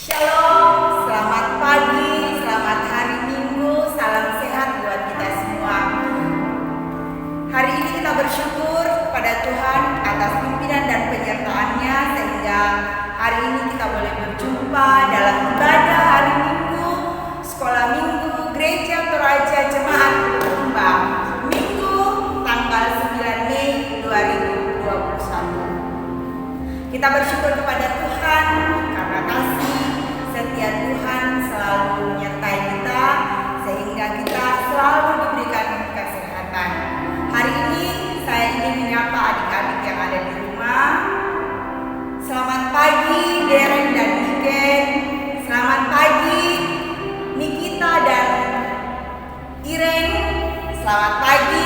Shalom, selamat pagi, selamat hari Minggu, salam sehat buat kita semua. Hari ini kita bersyukur kepada Tuhan atas pimpinan dan penyertaannya sehingga hari ini kita boleh berjumpa dalam ibadah hari Minggu, sekolah Minggu, Gereja Toraja Jemaat Bertumbuh, Minggu tanggal 9 Mei 2021. Kita bersyukur kepada Tuhan karena kasih setia Tuhan selalu menyertai kita sehingga kita selalu diberikan kesehatan. Hari ini saya ingin menyapa adik-adik yang ada di rumah. Selamat pagi Deren dan Niken. Selamat pagi Nikita dan Iren. Selamat pagi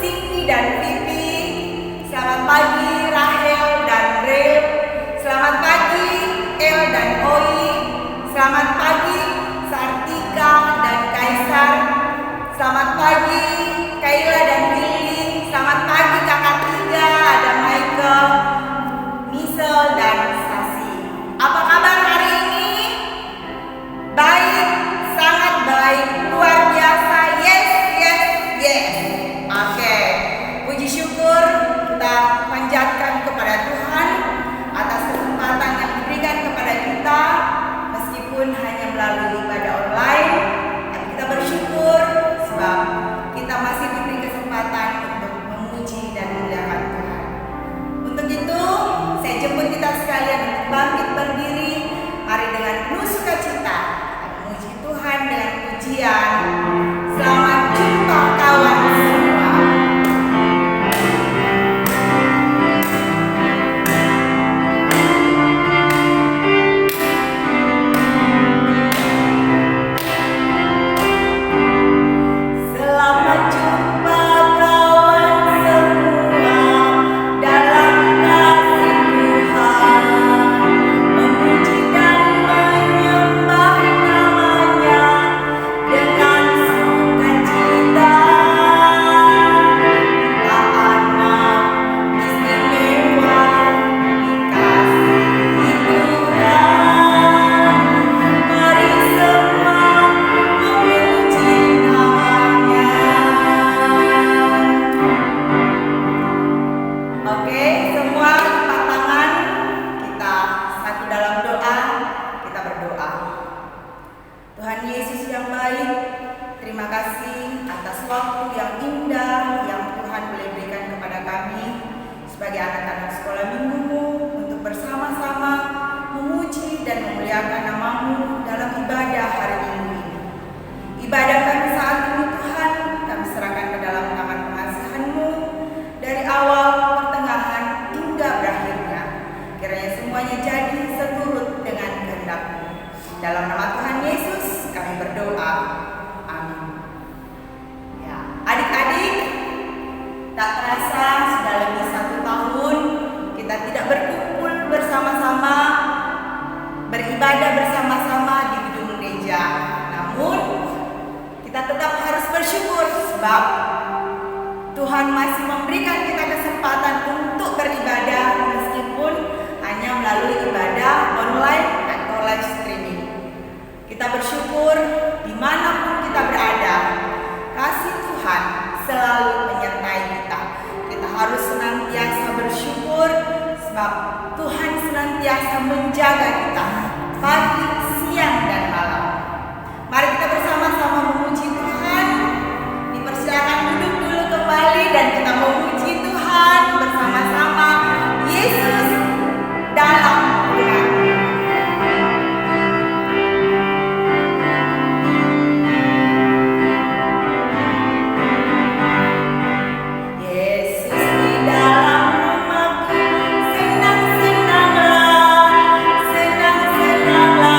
Cindy dan Vivi. Selamat pagi Rahel dan Rel. Selamat pagi El dan Oi. Selamat pagi Sartika dan Kaisar. Selamat pagi Kayla dan Billy. Selamat pagi kakak tiga, ada Michael, Michelle dan Sasi. Apa kabar hari ini? Baik, sangat baik, luar biasa. Yes, yes, yes. Oke, puji syukur kita panjatkan kepada Tuhan atas kesempatan yang diberikan kepada kita. Meskipun hanya melalui ibadah online, tapi kita bersyukur sebab kita masih diberi kesempatan untuk memuji dan memuliakan Tuhan. Untuk itu, saya jemput kita sekalian untuk bangkit berdiri. Mari dengan penuh sukacita kita memuji Tuhan dengan pujian. Selamat jumpa kawan semua. Senang-senanglah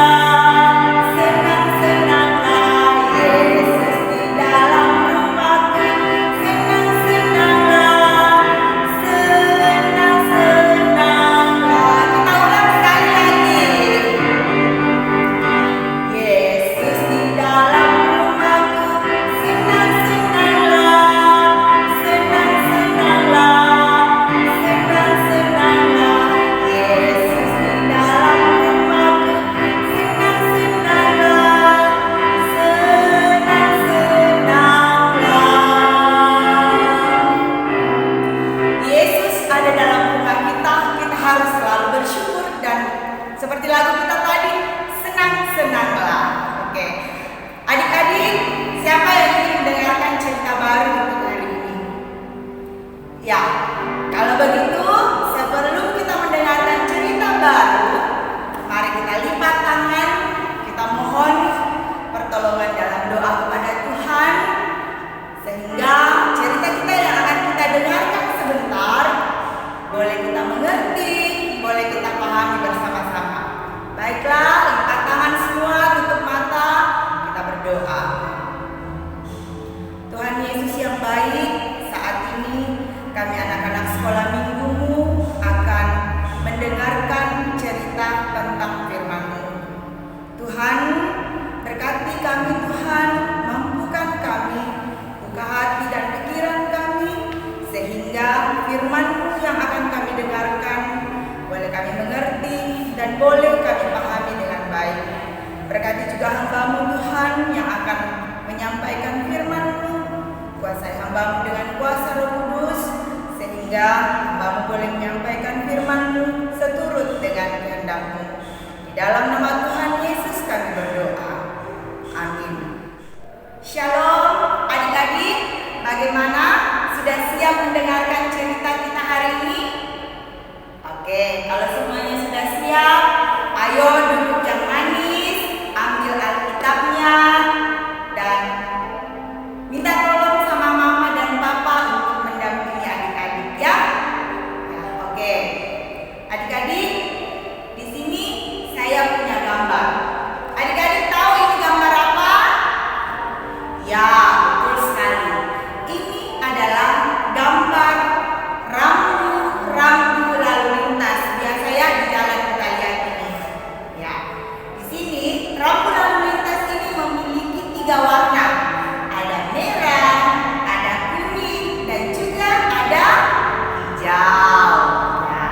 lagu kita tadi, senang-senanglah. Oke. Adik-adik, siapa yang ingin mendengarkan cerita baru untuk hari ini? Ya, kalau begitu sebelum kita mendengarkan cerita baru, mari kita lipat tangan, kita mohon pertolongan dalam doa kepada Tuhan, sehingga cerita kita yang akan kita dengarkan sebentar boleh kita mengerti, boleh kita pahami bersama-sama. Baiklah, lipat tangan semua, tutup mata, kita berdoa. Tuhan Yesus yang baik, saat ini kami anak-anak sekolah minggumu akan mendengarkan cerita tentang firman-Mu. Tuhan, berkati kami Tuhan, mampukan kami, buka hati dan pikiran kami, sehingga firman-Mu yang akan kami dengarkan boleh kami mengerti dan boleh kami pahami dengan baik. Berkati juga hamba-Mu Tuhan yang akan menyampaikan firman-Mu, kuasai hamba-Mu dengan kuasa Roh Kudus, sehingga hamba-Mu boleh menyampaikan firman-Mu seturut dengan kehendak-Mu. Di dalam nama Tuhan Yesus kami berdoa. Amin. Shalom adik-adik, bagaimana? Sudah siap mendengarkan cerita kita hari ini? Oke, kalau semuanya sudah siap, ayo duduk yang manis, ambil Alkitabnya, dan minta tolong sama mama dan papa untuk mendampingi adik-adik ya. Oke, adik-adik, di sini saya punya gambar. Adik-adik tahu ini gambar apa? Ya, betul sekali. Ini adalah gambar rambu-rambu lalu lintas. Biasa ya di jalan kita lihat ini. Ya, di sini rambu lalu lintas ini memiliki 3 warna. Ada merah, ada kuning, dan juga ada hijau. Ya.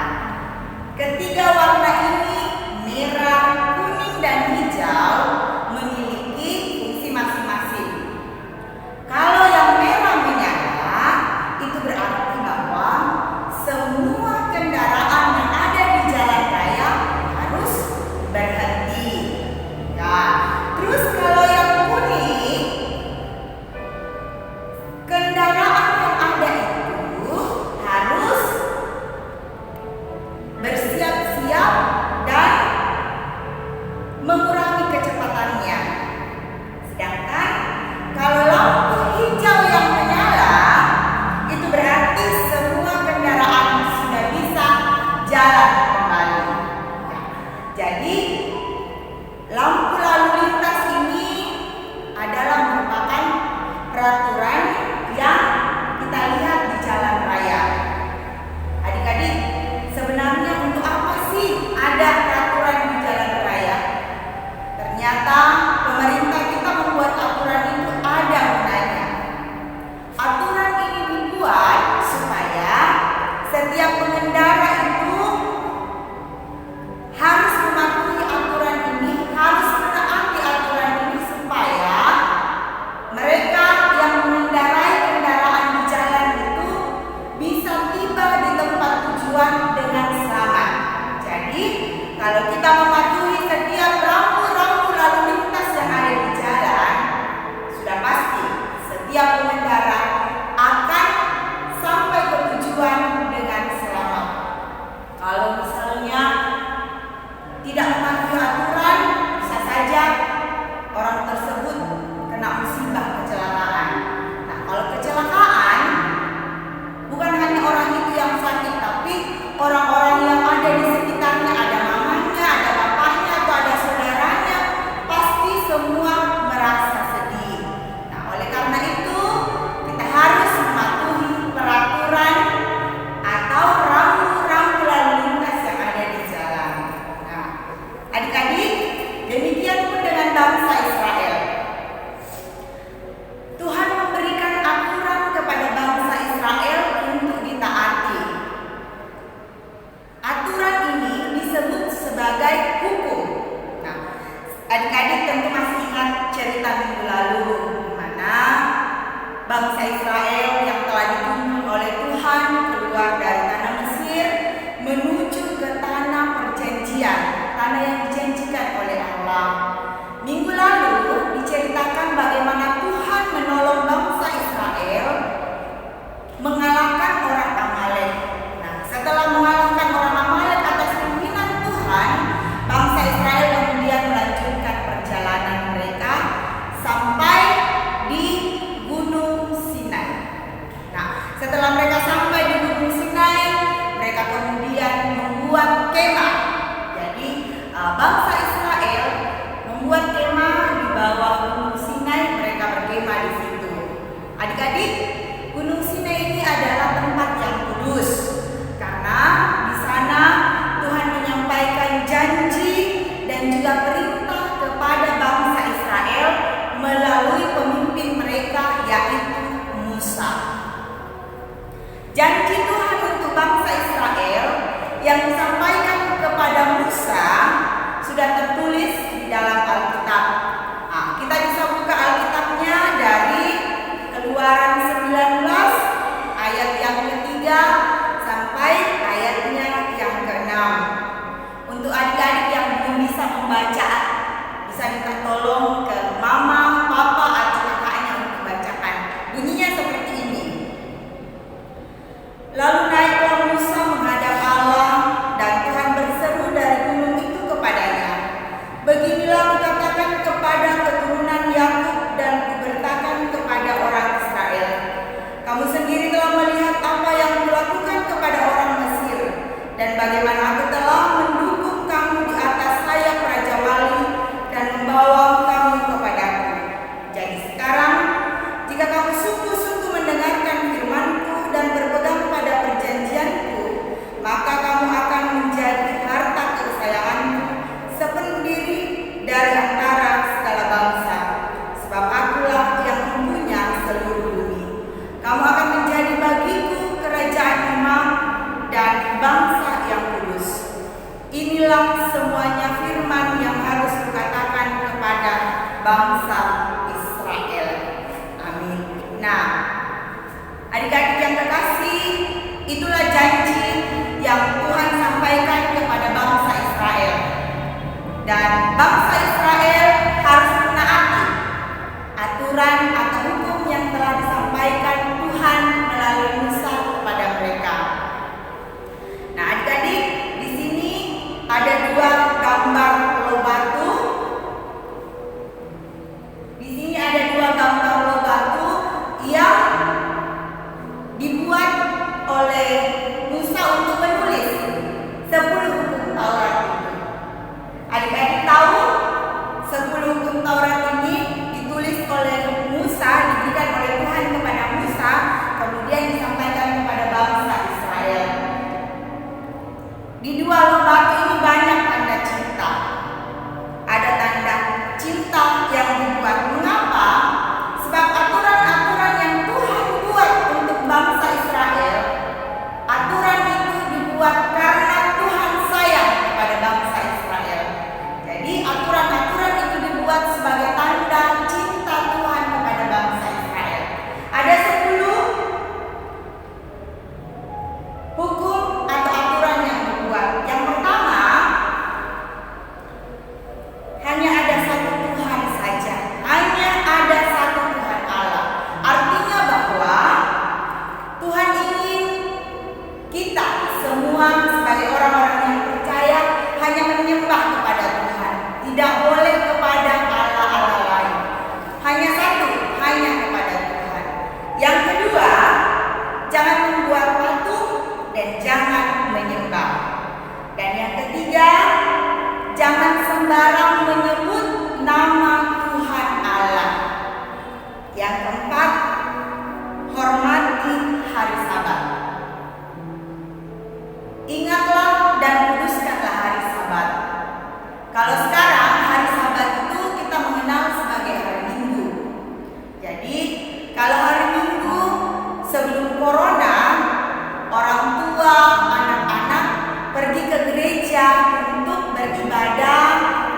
Ketiga warna ini, merah, kuning, dan hijau, memiliki fungsi masing-masing. Kalau yang merah menyala, itu berarti bahwa semua kendaraan yang ada di jalan raya harus berhenti. Nah, terus kalau yang kuning, kendaraan yang ada itu harus bersiap-siap dan mengurangi kecepatannya. Sedangkan kalau lampu hijau yang menyala, itu berarti semua kendaraan sudah bisa jalan kembali. Jadi lampu lalu lintas ini adalah merupakan peraturan yang kita lihat di jalan raya. Adik-adik, sebenarnya untuk apa sih ada peraturan di jalan raya? Ternyata pemerintah kita membuat aturan itu ada gunanya. Aturan ini dibuat supaya setiap pengendara itu harus mematuhi aturan ini, harus menaati aturan ini supaya mereka yang mengendarai kendaraan di jalan itu bisa tiba di tempat tujuan dengan selamat. Jadi, kalau kita mematuhi setiap rambu-rambu lalu lintas yang ada di jalan, sudah pasti setiap pengendara akan sampai ke tujuan dengan selamat. Kalau misalnya tidak mematuhi aturan, bisa saja orang tersebut kena musibah kecelakaan. Nah, kalau kecelakaan, bukan hanya orang itu yang sakit, tapi orang-orang yang ada di sekitarnya, ada mamanya, ada bangsa Israel membuat kemah di bawah Gunung Sinai, mereka berkemah di situ. Adik-adik, Gunung Sinai ini adalah tempat yang kudus karena di sana Tuhan menyampaikan janji dan juga perintah kepada bangsa Israel melalui pemimpin mereka yaitu Musa. Janji Tuhan untuk bangsa Israel yang disampaikan kepada Musa sudah tertulis di dalam Alkitab. Kita bisa buka Alkitabnya dari Keluaran 19 ayat yang ketiga sampai ayatnya yang ke-6. Untuk adik-adik yang belum bisa membaca, bisa minta tolong ke mama, papa, atau kakaknya untuk bacakan. Bunyinya seperti ini. Lalu naiklah Musa menghadap Allah, dan Tuhan berseru dari gunung itu kepadanya, "Beginilah kukatakan kepada keturunan Yakub dan kuberitakan kepada orang Israel. Kamu sendiri telah melihat apa yang kulakukan kepada orang Mesir, dan bagaimana aku telah mendukung kamu di atas sayap Raja Wali dan membawa kamu kepadaku. Jadi sekarang, jika kamu sungguh-sungguh mendengarkan firman-Ku dan berpegang pada perjanjian-Ku, maka kamu akan menjadi harta kesayangan-Ku sependiri dari antara segala bangsa, sebab Akulah yang mempunyai seluruh bumi. Kamu akan menjadi bagiku kerajaan imam dan bangsa yang kudus." Inilah semuanya firman yang harus kukatakan kepada bangsa Israel. Amin. Nah, adik-adik yang terkasih, itulah janji yang Tuhan sampaikan kepada bangsa Israel. Dan bangsa Israel harus menaati aturan atau hukum yang telah disampaikan Tuhan melalui Musa kepada mereka. Nah, adik-adik, di sini ada dua gambar pulau batu. Di sini ada dua gambar pulau batu yang dibuat oleh Musa untuk menulis 10 hukum Taurat itu. Adik-adik tahu 10 hukum Taurat ini ditulis oleh Musa, diberikan oleh Tuhan kepada Musa, kemudian disampaikan kepada bangsa Israel. Di dua pulau batu ini banyak tanda cinta. Ada tanda cinta yang dibuat. Mengapa? Sebab aturan-aturan yang Tuhan buat untuk bangsa Israel, aturan itu dibuat karena Tuhan sayang kepada bangsa Israel. Jadi aturan-aturan itu dibuat sebagai tanda cinta Tuhan kepada bangsa Israel. Ada 10 hukum atau aturan yang dibuat. Yang pertama, hanya ada satu Tuhan saja. Hanya ada satu Tuhan Allah. Artinya bahwa Tuhan ingin kita semua sebagai orang-orang yang percaya hanya menyembah kepada Tuhan. Tidak boleh kepada Allah-Allah lain. Hanya satu, hanya kepada Tuhan. Yang kedua, jangan membuat patung dan jangan menyembah. Dan yang ketiga, jangan sembarang menyebut nama Tuhan Allah. Yang keempat, hormati hari Sabat. Ingatlah dan kuduskanlah hari Sabat. Kalau sekarang hari Sabat itu kita mengenal sebagai hari Minggu. Jadi kalau hari Minggu sebelum Corona, orang tua, anak-anak pergi ke gereja untuk beribadah,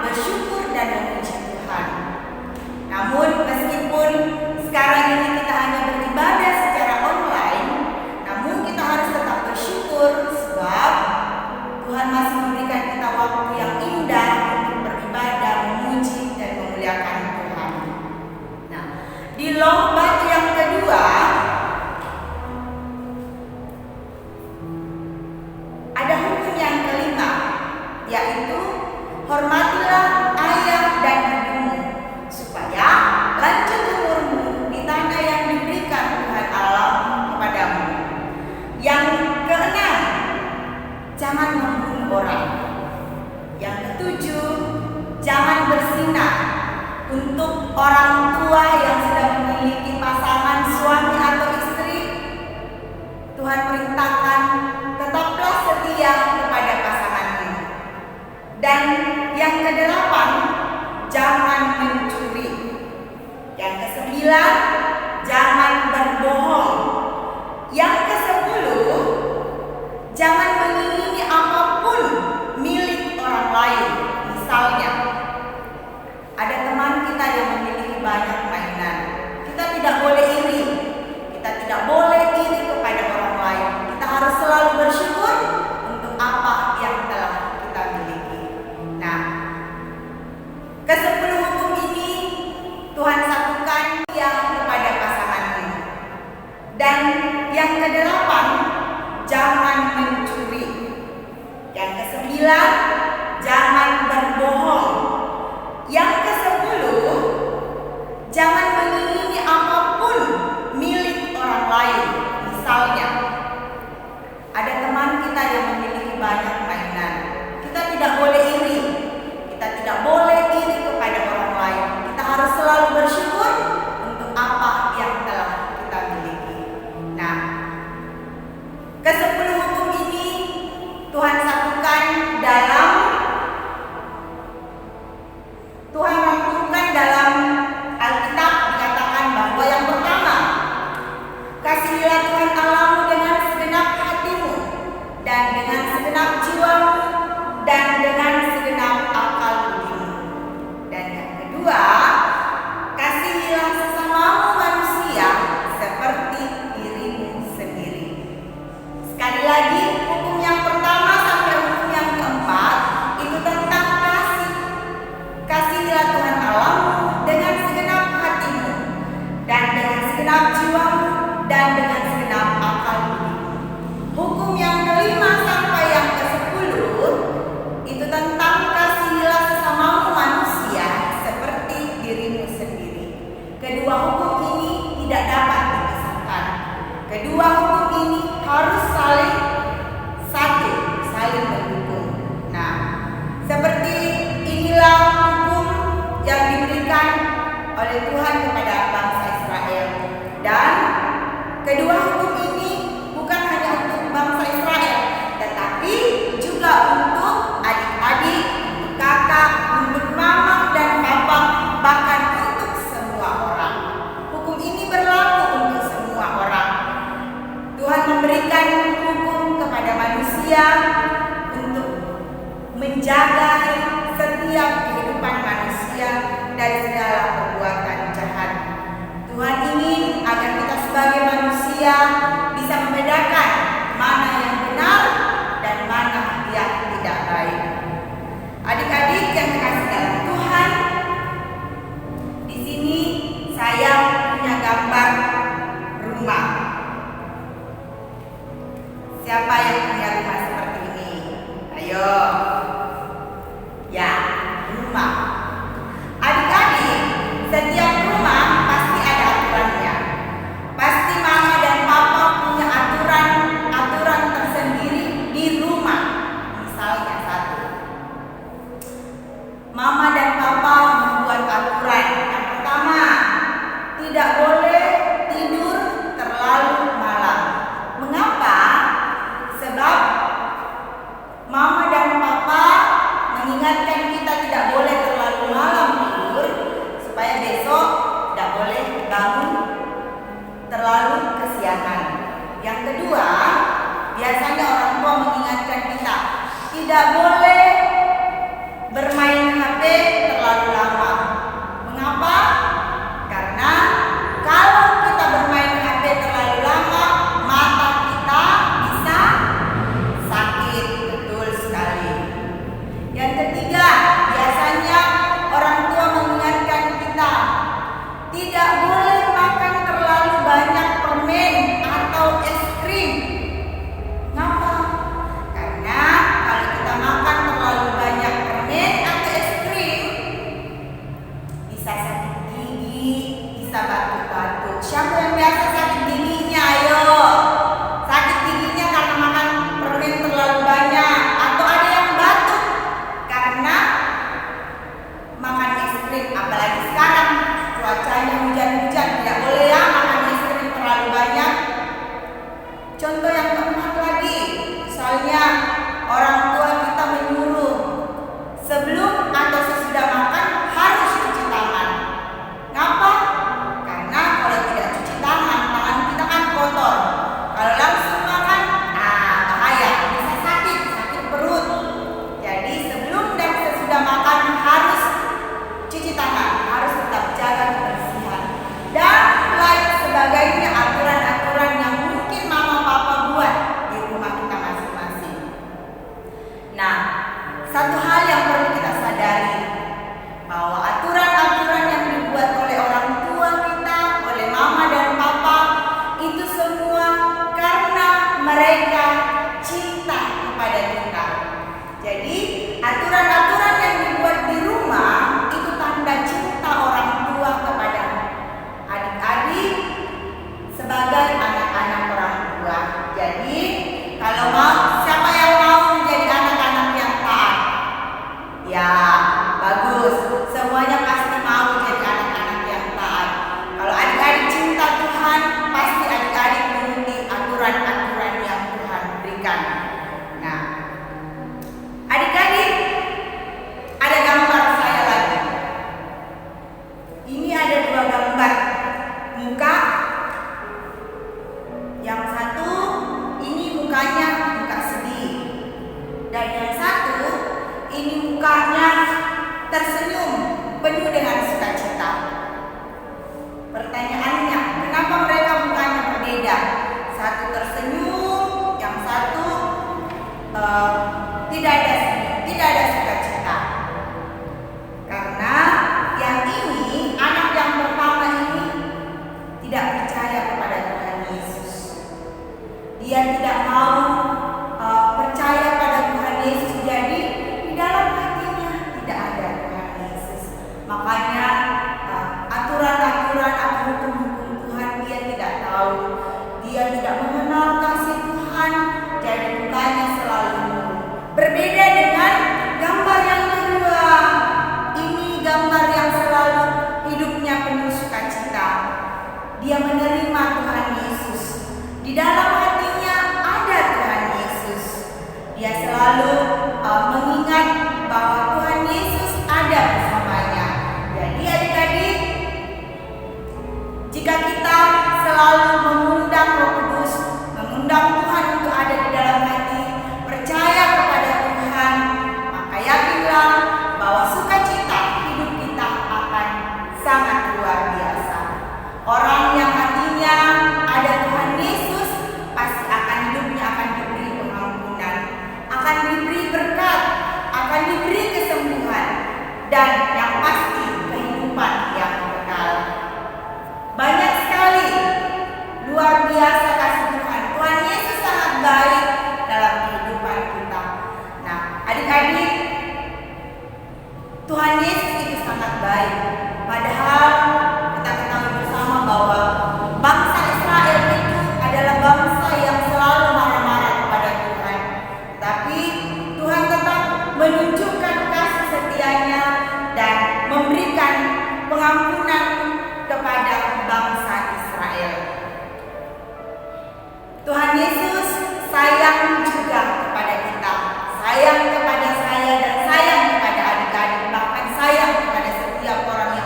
bersyukur dan memuji Tuhan. Namun meskipun sekarang ini kita hanya beribadah secara online, namun kita harus tetap bersyukur sebab Tuhan masih memberikan kita waktu yang indah untuk beribadah, memuji dan memuliakan Tuhan. Nah, di lomba yang kedua ada hukum yang kelima, yaitu hormatilah ayah dan ibumu supaya lanjut umurmu di tanah yang diberikan Tuhan Allah kepadamu. Yang keenam, jangan membunuh orang. Yang ketujuh, orang tua yang sudah memiliki pasangan suami atau istri, Tuhan perintahkan tetaplah setia kepada pasanganmu. Dan yang kedelapan, jangan mencuri. Yang kesembilan, jangan berbohong. Yang kesepuluh, jangan mengingini apapun milik orang lain. Misalnya, ada teman kita yang memiliki banyak mainan. Kita tidak boleh iri. Kita tidak boleh iri kepada orang lain. Kita harus selalu bersyukur untuk apa yang telah kita miliki. Nah, ke-10 hukum ini Tuhan satukan yang kepada pasanganmu. Dan yang kedelapan, jangan mencuri. Yang kesembilan, jangan berbohong. Yang ke-10, jangan mengingini apapun milik orang lain. Misalnya, ada teman kita yang memiliki banyak mainan. Kita tidak boleh iri. Kita tidak boleh iri kepada orang lain. Kita harus selalu bersyukur untuk apa yang telah kita miliki. Nah, ke-10 hukum ini Tuhan satukan dalam Alkitab. Dikatakan bahwa yang pertama, kasihilah Tuhan Allahmu dengan segenap hatimu dan dengan segenap jiwamu dan dengan segenap akal budimu. Dan yang kedua, kasihilah sesamamu manusia seperti dirimu sendiri. Sekali lagi, hukum yang pertama sampai hukum yang keempat itu tentang kasih. Kasihilah Tuhan Allahmu dengan segenap hatimu dan dengan segenap jiwamu dan dengan segenap akal budimu. Hukum yang kelima sampai yang ke-10 itu tentang kasihilah sesamamu manusia seperti dirimu sendiri. Kedua hukum ini tidak dapat dipisahkan. Kedua hukum ini harus saling mendukung. Nah, seperti inilah hukum yang diberikan oleh Tuhan kepada bangsa Israel. Dan kedua hukum ini bukan hanya untuk bangsa Israel, tetapi juga untuk adik-adik, untuk kakak, untuk mama dan papa, bahkan untuk semua orang. Hukum ini berlaku untuk semua orang. Tuhan memberikan hukum kepada manusia untuk menjaga setiap kehidupan manusia dari segala perbuatan jahat. Tuhan ingin agar kita sebagai manusia bisa membedakan mana yang benar dan mana yang tidak baik. Adik-adik yang dikasihi dalam Tuhan, di sini saya punya gambar rumah. Siapa yang punya rumah seperti ini? Ayo. Ya, rumah. Adik-adik, setiap rumah pasti ada aturannya. Pasti mama dan papa punya aturan satu hal yang perlu kita sadari, bahwa aturan-aturan yang dibuat oleh orang tua kita, oleh mama dan papa, itu semua karena mereka cinta kepada kita. Jadi aturan-aturan yang dibuat di rumah itu tanda cinta orang tua kepada adik-adik sebagai anak-anak orang tua. Jadi kalau siapa yang mau menjadi anak-anak yang taat? Ya, bagus. Semuanya pasti mau jadi anak-anak yang taat. Kalau adik-adik cinta Tuhan, pasti adik-adik menuruti aturan-aturan yang Tuhan berikan. Nah, adik-adik, ada gambar saya lagi. Ini ada dua gambar muka. Yang satu ini mukanya muka sedih, dan yang satu ini mukanya tersenyum penuh dengan sukacita. Pertanyaannya, kenapa mereka mukanya berbeda? Satu tersenyum, yang satu tidak ada sukacita. Karena yang ini, anak yang pertama ini tidak percaya kepada Tuhan Yesus. Dia tidak mau percaya pada Tuhan Yesus. Jadi di dalam hatinya tidak ada Tuhan Yesus. Makanya aturan-aturan atau hukum-hukum Tuhan dia tidak tahu. Dia tidak mengenal kasih Tuhan. Jadi mukanya selalu murung. Berbeda dengan gambar yang kedua. Ini gambar yang selalu hidupnya penuh sukacita. Dia menerima Tuhan Yesus. Di dalam hatinya ada Tuhan Yesus. Dia selalu mengingat bahwa Tuhan Yesus ada bersamanya. Jadi adik-adik, jika kita selalu mengundang Roh Kudus, mengundang Tuhan untuk ada di dalam hati, percaya kepada Tuhan, maka yakinlah bahwa sukacita hidup kita akan sangat luar biasa. Orang yang hatinya ada Tuhan Yesus, pasti hidupnya akan diberi pengampunan, akan diberi berkat, akan diberi kesembuhan, dan yang pasti kehidupan yang kekal. Banyak sekali luar biasa kasih Tuhan. Tuhan Yesus sangat baik dalam kehidupan kita. Nah, adik-adik, Tuhan Yesus itu sangat baik. Padahal kita ketahui bersama bahwa bangsa Israel itu adalah bangsa yang selalu marah-marah kepada Tuhan. Tapi Tuhan tetap menunjukkan kasih setianya dan memberikan pengampunan kepada bangsa Israel. Tuhan Yesus sayang juga kepada kita, sayang kepada saya dan sayang kepada adik-adik, bahkan sayang kepada setiap orang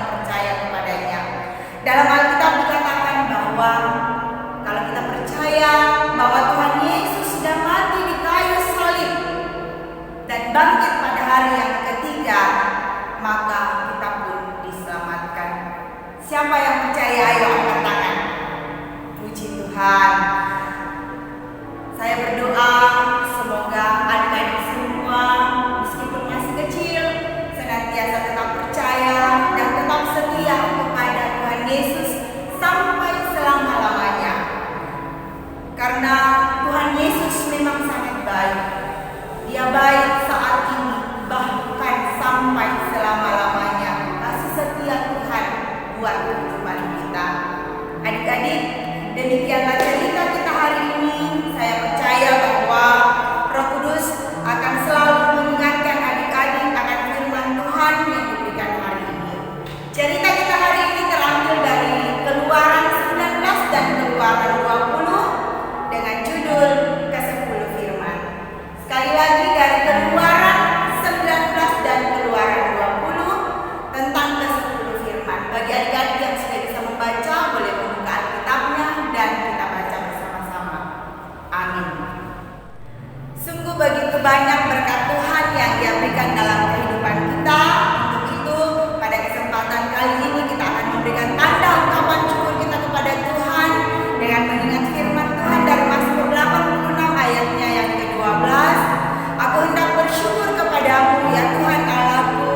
ya Tuhan Allahku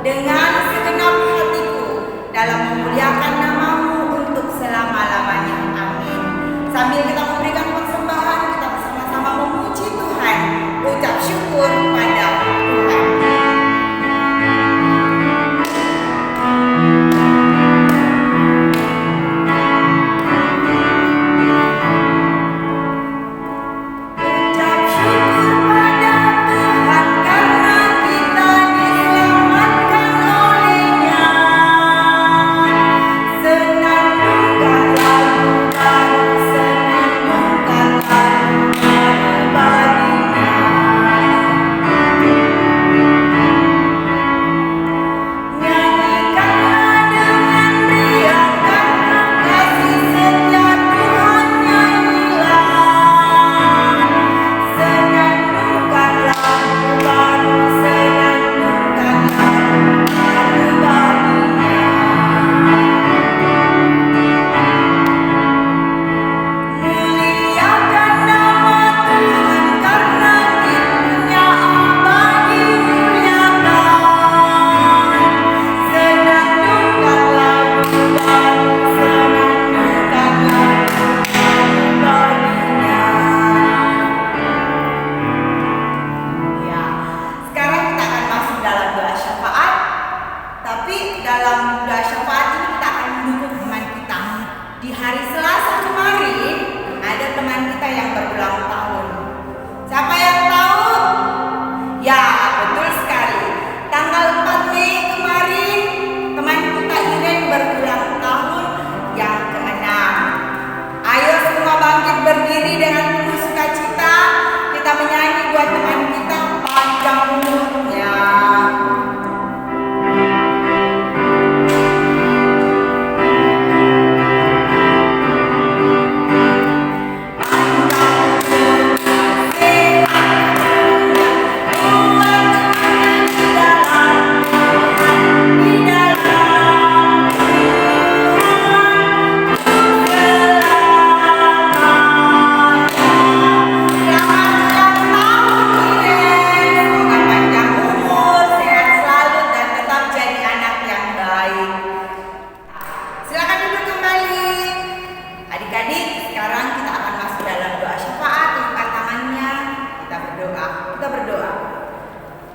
dengan segenap hatiku dalam memuliakan nama-Mu untuk selama-lamanya. Amin. Sambil kita memberikan persembahan, kita bersama-sama memuji Tuhan, ucap syukur pada Tuhan.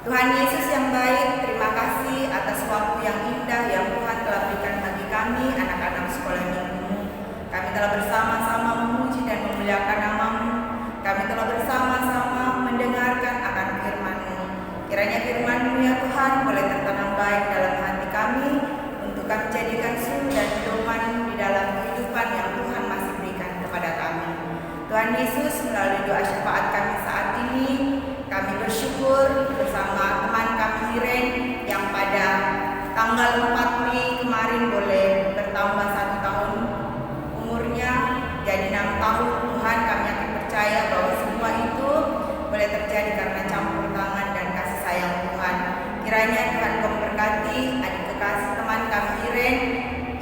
Tuhan Yesus yang baik, terima kasih atas waktu yang indah yang Tuhan telah berikan bagi kami, anak-anak sekolah minggu. Kami telah bersama-sama memuji dan memuliakan nama-Mu. Kami telah bersama-sama mendengarkan akan firman-Mu. Kiranya firman-Mu ya Tuhan boleh tertanam baik dalam hati kami, untuk kami jadikan suluh dan pedoman di dalam kehidupan yang Tuhan masih berikan kepada kami. Tuhan Yesus, melalui doa syafaat kami saat ini, kami bersyukur bersama teman kami Iren yang pada tanggal 4 Mei kemarin boleh bertambah 1 tahun umurnya jadi 6 tahun. Tuhan, kami yakin percaya bahwa semua itu boleh terjadi karena campur tangan dan kasih sayang Tuhan. Kiranya Tuhan Kau memberkati adik kekasih teman kami Iren,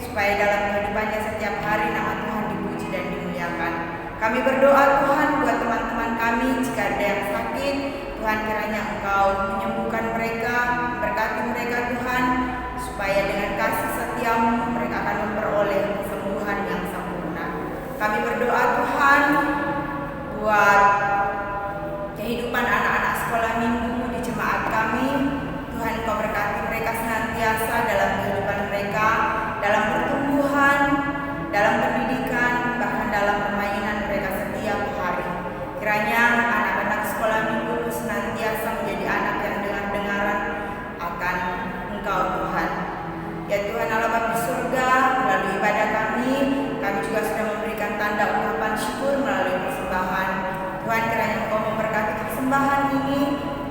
supaya dalam kehidupannya setiap hari nama Tuhan dipuji dan dimuliakan. Kami berdoa Tuhan buat teman-teman kami jika ada yang sakit, Tuhan kiranya Engkau menyembuhkan mereka, berkati mereka Tuhan, supaya dengan kasih setia-Mu mereka akan memperoleh kesembuhan yang sempurna. Kami berdoa Tuhan buat kehidupan anak-anak sekolah minggu di jemaat kami. Tuhan Engkau berkati mereka senantiasa dalam kehidupan mereka, dalam pertumbuhan, dalam pendidikan, bahkan dalam permainan mereka setiap hari. Kiranya anak-anak sekolah minggu senantiasa menjadi anak yang dengar-dengaran akan Engkau Tuhan. Ya Tuhan Allah Bapa di surga, melalui ibadah kami juga sudah memberikan tanda ungkapan syukur melalui persembahan. Tuhan kiranya Engkau memberkati persembahan ini,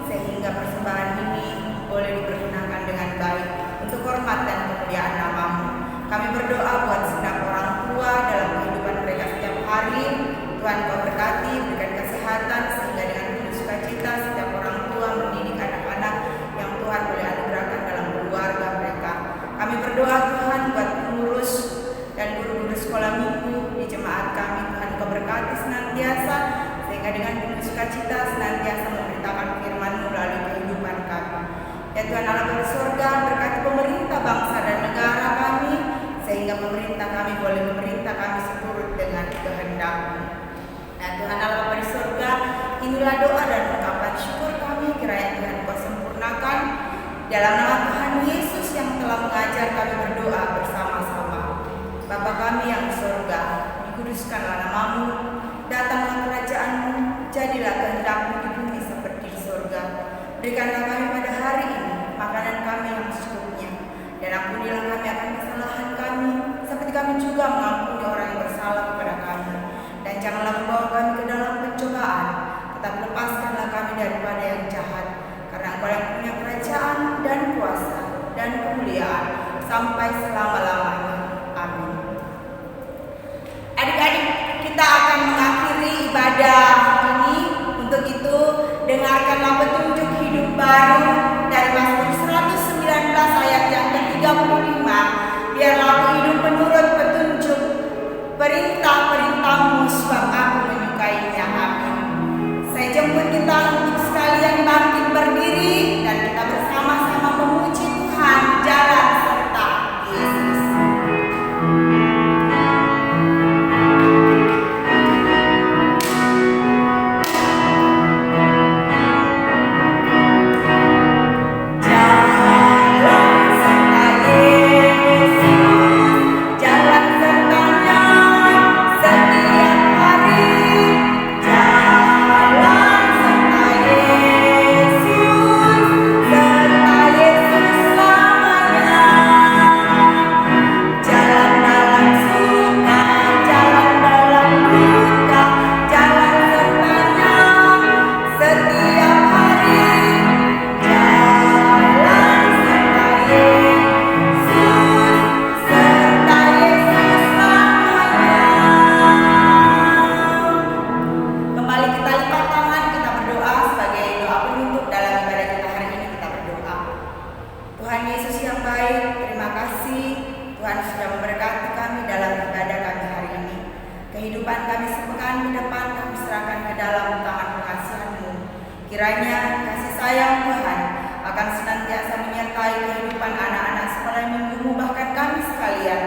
sehingga persembahan ini boleh dipergunakan dengan baik untuk hormat dan kemuliaan nama-Mu. Kami berdoa buat segenap orang tua dalam kehidupan mereka setiap hari. Tuhan Kau berkati, berikan kesehatan, sehingga dengan penuh sukacita setiap orang tua mendidik anak-anak yang Tuhan boleh anugerahkan dalam keluarga mereka. Kami berdoa Tuhan buat pengurus dan guru-guru sekolah minggu di jemaat kami. Tuhan Kau berkati senantiasa, sehingga dengan penuh sukacita senantiasa memberitakan firman-Mu melalui kehidupan kami. Ya Tuhan Allah dari surga, berkati pemerintah bangsa dan negara kami, sehingga pemerintah kami boleh memerintah kami seturut dengan kehendak-Mu. Nah Tuhan Allah dari surga, inilah doa dan ungkapan syukur kami, kiranya Tuhan Kau sempurnakan dalam nama Tuhan Yesus yang telah mengajar kami berdoa bersama-sama. Bapa kami yang di surga, dikuduskanlah nama-Mu, datanglah kerajaan-Mu, jadilah kehendak-Mu di bumi seperti di surga. Berikanlah kami pada hari ini makanan kami yang secukupnya, dan ampunilah kami akan kesalahan kami, seperti kami juga mengampuni orang yang bersalah kepada kami. Dan janganlah membawa kami ke dalam pencobaan, tetapi lepaskanlah kami daripada yang jahat, karena Engkau yang punya kerajaan dan kuasa dan kemuliaan sampai selama-lamanya. Amin. Adik-adik, kita akan mengakhiri ibadah ini. Untuk itu, dengarkanlah petunjuk hidup baru dari Mazmur 119 ayat yang ke-35. Biarlah aku hidup menurut petunjuk perintah-perintah-Mu, sebab aku menyukainya. Amin. Saya jemput kita untuk sekalian bangkit berdiri dan kita bersama-sama memuji Tuhan, jalan serta Yesus. Kiranya kasih sayang Tuhan akan senantiasa menyertai kehidupan anak-anak sekolah minggu, bahkan kami sekalian,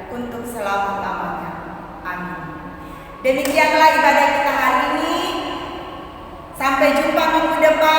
untuk selama-lamanya. Amin. Demikianlah ibadah kita hari ini. Sampai jumpa minggu depan.